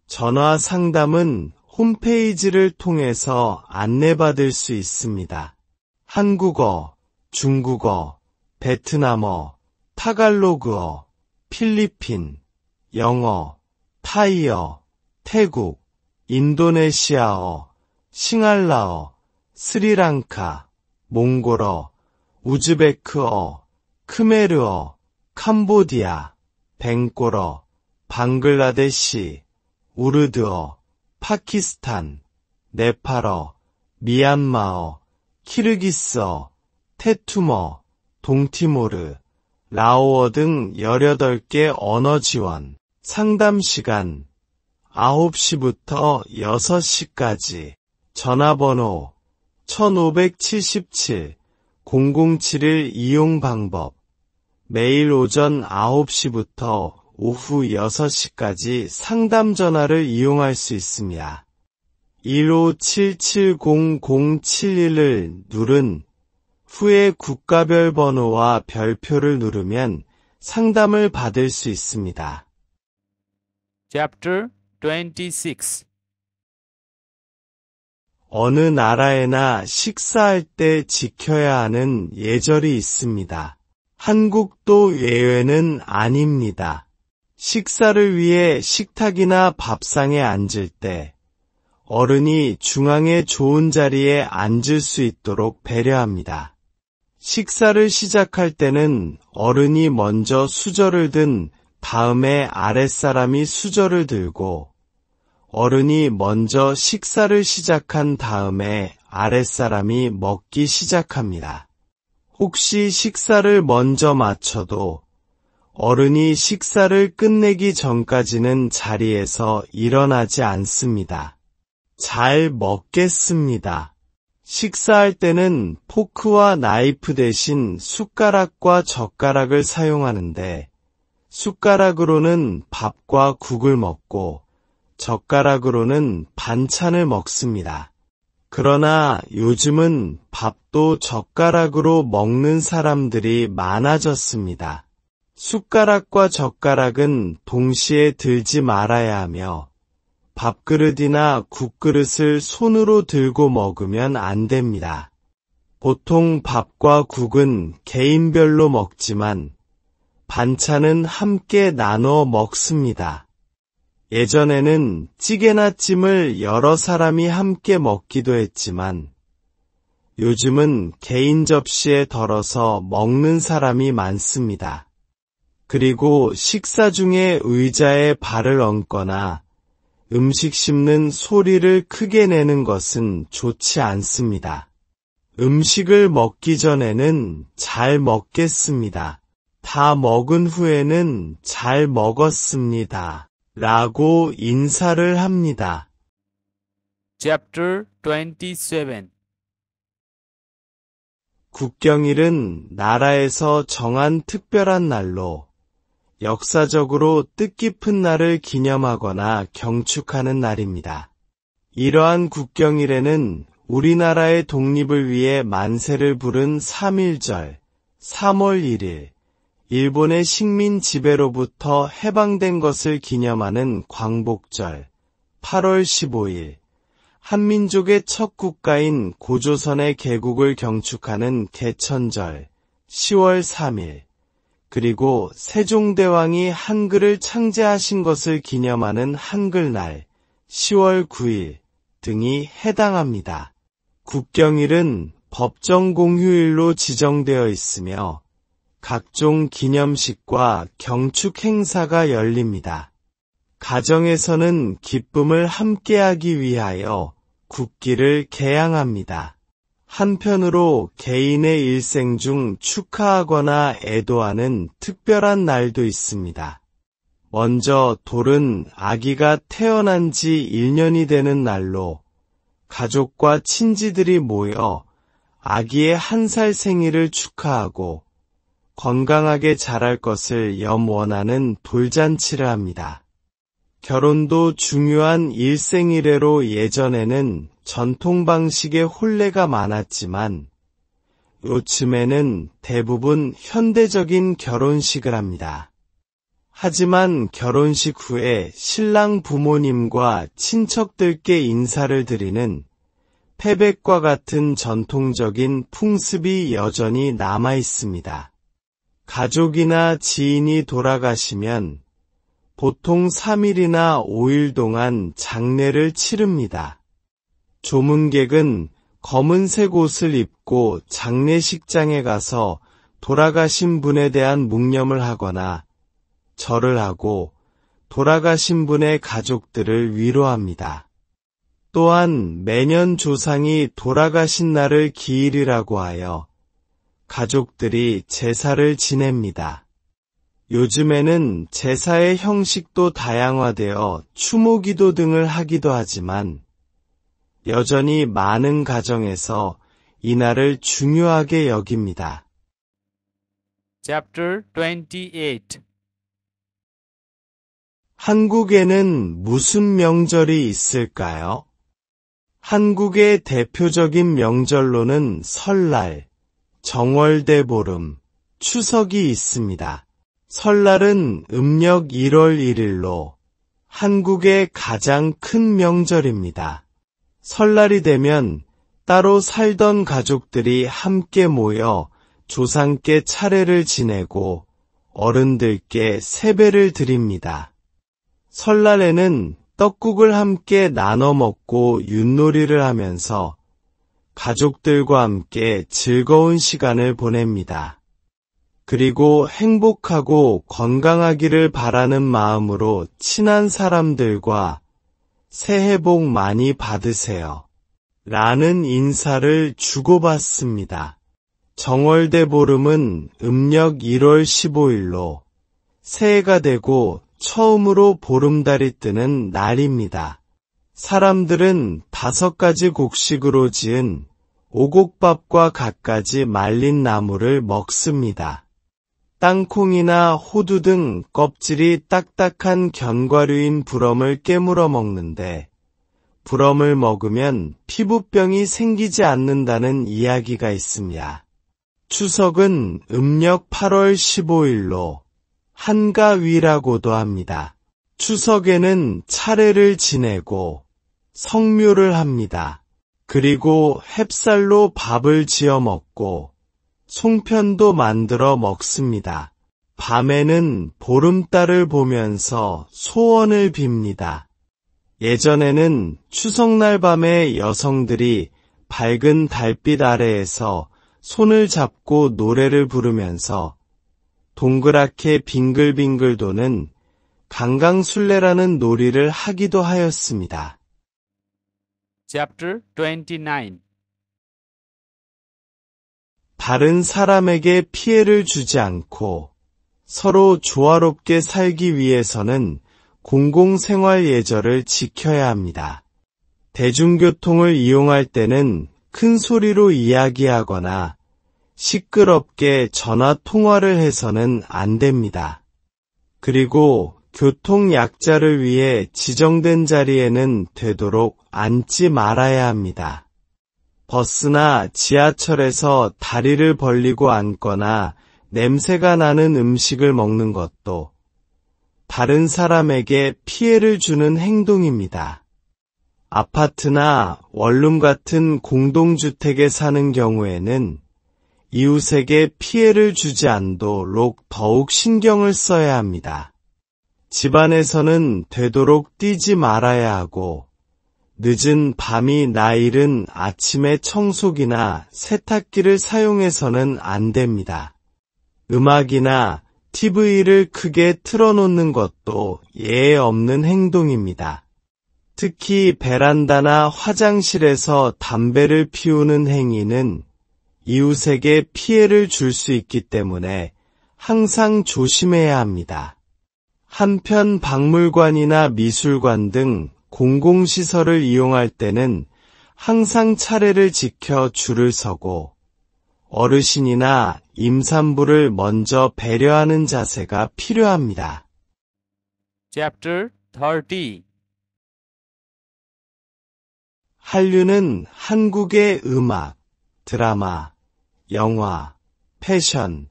전화 상담은 홈페이지를 통해서 안내받을 수 있습니다. 한국어, 중국어, 베트남어, 타갈로그어, 필리핀, 영어, 타이어, 태국, 인도네시아어, 싱할라어, 스리랑카, 몽골어, 우즈베크어, 크메르어, 캄보디아, 벵골어, 방글라데시, 우르드어, 파키스탄, 네팔어, 미얀마어, 키르기스어, 테투머, 동티모르, 라오어 등 18개 언어 지원, 상담 시간 9시부터 6시까지, 전화번호 1577-0071 이용 방법, 매일 오전 9시부터 오후 6시까지 상담 전화를 이용할 수 있습니다. 15770071을 누른 후에 국가별 번호와 별표를 누르면 상담을 받을 수 있습니다. Chapter 26 어느 나라에나 식사할 때 지켜야 하는 예절이 있습니다. 한국도 예외는 아닙니다. 식사를 위해 식탁이나 밥상에 앉을 때 어른이 중앙에 좋은 자리에 앉을 수 있도록 배려합니다. 식사를 시작할 때는 어른이 먼저 수저를 든 다음에 아랫사람이 수저를 들고 어른이 먼저 식사를 시작한 다음에 아랫사람이 먹기 시작합니다. 혹시 식사를 먼저 마쳐도 어른이 식사를 끝내기 전까지는 자리에서 일어나지 않습니다. 잘 먹겠습니다. 식사할 때는 포크와 나이프 대신 숟가락과 젓가락을 사용하는데 숟가락으로는 밥과 국을 먹고 젓가락으로는 반찬을 먹습니다. 그러나 요즘은 밥도 젓가락으로 먹는 사람들이 많아졌습니다. 숟가락과 젓가락은 동시에 들지 말아야 하며 밥그릇이나 국그릇을 손으로 들고 먹으면 안 됩니다. 보통 밥과 국은 개인별로 먹지만 반찬은 함께 나눠 먹습니다. 예전에는 찌개나 찜을 여러 사람이 함께 먹기도 했지만 요즘은 개인 접시에 덜어서 먹는 사람이 많습니다. 그리고 식사 중에 의자에 발을 얹거나 음식 씹는 소리를 크게 내는 것은 좋지 않습니다. 음식을 먹기 전에는 잘 먹겠습니다. 다 먹은 후에는 잘 먹었습니다. 라고 인사를 합니다. Chapter 27 국경일은 나라에서 정한 특별한 날로 역사적으로 뜻깊은 날을 기념하거나 경축하는 날입니다. 이러한 국경일에는 우리나라의 독립을 위해 만세를 부른 3.1절, 3월 1일, 일본의 식민 지배로부터 해방된 것을 기념하는 광복절, 8월 15일, 한민족의 첫 국가인 고조선의 개국을 경축하는 개천절, 10월 3일, 그리고 세종대왕이 한글을 창제하신 것을 기념하는 한글날 10월 9일 등이 해당합니다. 국경일은 법정 공휴일로 지정되어 있으며 각종 기념식과 경축 행사가 열립니다. 가정에서는 기쁨을 함께하기 위하여 국기를 개양합니다. 한편으로 개인의 일생 중 축하하거나 애도하는 특별한 날도 있습니다. 먼저 돌은 아기가 태어난 지 1년이 되는 날로 가족과 친지들이 모여 아기의 1살 생일을 축하하고 건강하게 자랄 것을 염원하는 돌잔치를 합니다. 결혼도 중요한 일생일회로 예전에는 전통 방식의 혼례가 많았지만 요즘에는 대부분 현대적인 결혼식을 합니다. 하지만 결혼식 후에 신랑 부모님과 친척들께 인사를 드리는 패백과 같은 전통적인 풍습이 여전히 남아 있습니다. 가족이나 지인이 돌아가시면 보통 3일이나 5일 동안 장례를 치릅니다. 조문객은 검은색 옷을 입고 장례식장에 가서 돌아가신 분에 대한 묵념을 하거나 절을 하고 돌아가신 분의 가족들을 위로합니다. 또한 매년 조상이 돌아가신 날을 기일이라고 하여 가족들이 제사를 지냅니다. 요즘에는 제사의 형식도 다양화되어 추모기도 등을 하기도 하지만 여전히 많은 가정에서 이날을 중요하게 여깁니다. Chapter 28 한국에는 무슨 명절이 있을까요? 한국의 대표적인 명절로는 설날, 정월대보름, 추석이 있습니다. 설날은 음력 1월 1일로 한국의 가장 큰 명절입니다. 설날이 되면 따로 살던 가족들이 함께 모여 조상께 차례를 지내고 어른들께 세배를 드립니다. 설날에는 떡국을 함께 나눠 먹고 윷놀이를 하면서 가족들과 함께 즐거운 시간을 보냅니다. 그리고 행복하고 건강하기를 바라는 마음으로 친한 사람들과 새해 복 많이 받으세요. 라는 인사를 주고받습니다. 정월대보름은 음력 1월 15일로 새해가 되고 처음으로 보름달이 뜨는 날입니다. 사람들은 5가지 곡식으로 지은 오곡밥과 갖가지 말린 나물을 먹습니다. 땅콩이나 호두 등 껍질이 딱딱한 견과류인 부럼을 깨물어 먹는데 부럼을 먹으면 피부병이 생기지 않는다는 이야기가 있습니다. 추석은 음력 8월 15일로 한가위라고도 합니다. 추석에는 차례를 지내고 성묘를 합니다. 그리고 햅쌀로 밥을 지어 먹고 송편도 만들어 먹습니다. 밤에는 보름달을 보면서 소원을 빕니다. 예전에는 추석날 밤에 여성들이 밝은 달빛 아래에서 손을 잡고 노래를 부르면서 동그랗게 빙글빙글 도는 강강술래라는 놀이를 하기도 하였습니다. Chapter 29. 다른 사람에게 피해를 주지 않고 서로 조화롭게 살기 위해서는 공공생활 예절을 지켜야 합니다. 대중교통을 이용할 때는 큰 소리로 이야기하거나 시끄럽게 전화 통화를 해서는 안 됩니다. 그리고 교통약자를 위해 지정된 자리에는 되도록 앉지 말아야 합니다. 버스나 지하철에서 다리를 벌리고 앉거나 냄새가 나는 음식을 먹는 것도 다른 사람에게 피해를 주는 행동입니다. 아파트나 원룸 같은 공동주택에 사는 경우에는 이웃에게 피해를 주지 않도록 더욱 신경을 써야 합니다. 집안에서는 되도록 뛰지 말아야 하고 늦은 밤이 나 이른 아침에 청소기나 세탁기를 사용해서는 안 됩니다. 음악이나 TV를 크게 틀어놓는 것도 예의 없는 행동입니다. 특히 베란다나 화장실에서 담배를 피우는 행위는 이웃에게 피해를 줄 수 있기 때문에 항상 조심해야 합니다. 한편 박물관이나 미술관 등 공공시설을 이용할 때는 항상 차례를 지켜 줄을 서고 어르신이나 임산부를 먼저 배려하는 자세가 필요합니다. Chapter 30. 한류는 한국의 음악, 드라마, 영화, 패션,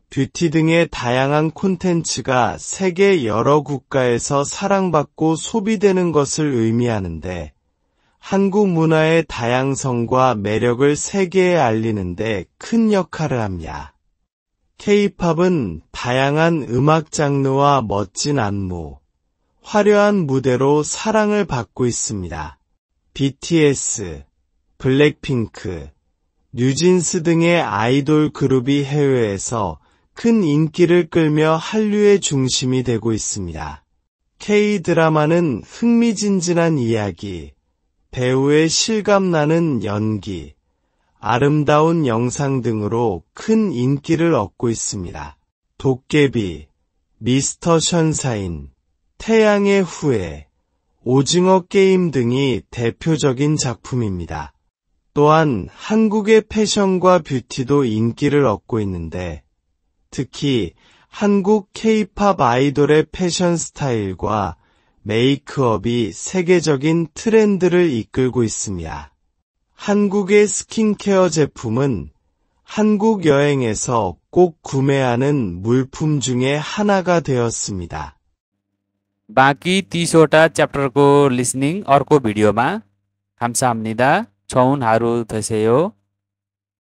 뷰티 등의 다양한 콘텐츠가 세계 여러 국가에서 사랑받고 소비되는 것을 의미하는데 한국 문화의 다양성과 매력을 세계에 알리는 데 큰 역할을 합니다. K-팝은 다양한 음악 장르와 멋진 안무, 화려한 무대로 사랑을 받고 있습니다. BTS, 블랙핑크, 뉴진스 등의 아이돌 그룹이 해외에서 큰 인기를 끌며 한류의 중심이 되고 있습니다. K-드라마는 흥미진진한 이야기, 배우의 실감나는 연기, 아름다운 영상 등으로 큰 인기를 얻고 있습니다. 도깨비, 미스터 션샤인, 태양의 후예, 오징어 게임 등이 대표적인 작품입니다. 또한 한국의 패션과 뷰티도 인기를 얻고 있는데 특히 한국 K-팝 아이돌의 패션 스타일과 메이크업이 세계적인 트렌드를 이끌고 있습니다. 한국의 스킨케어 제품은 한국 여행에서 꼭 구매하는 물품 중에 하나가 되었습니다. बाँकी 30वटा च्याप्टरको लिसनिङ अर्को भिडियोमा 감사합니다. 좋은 하루 되세요.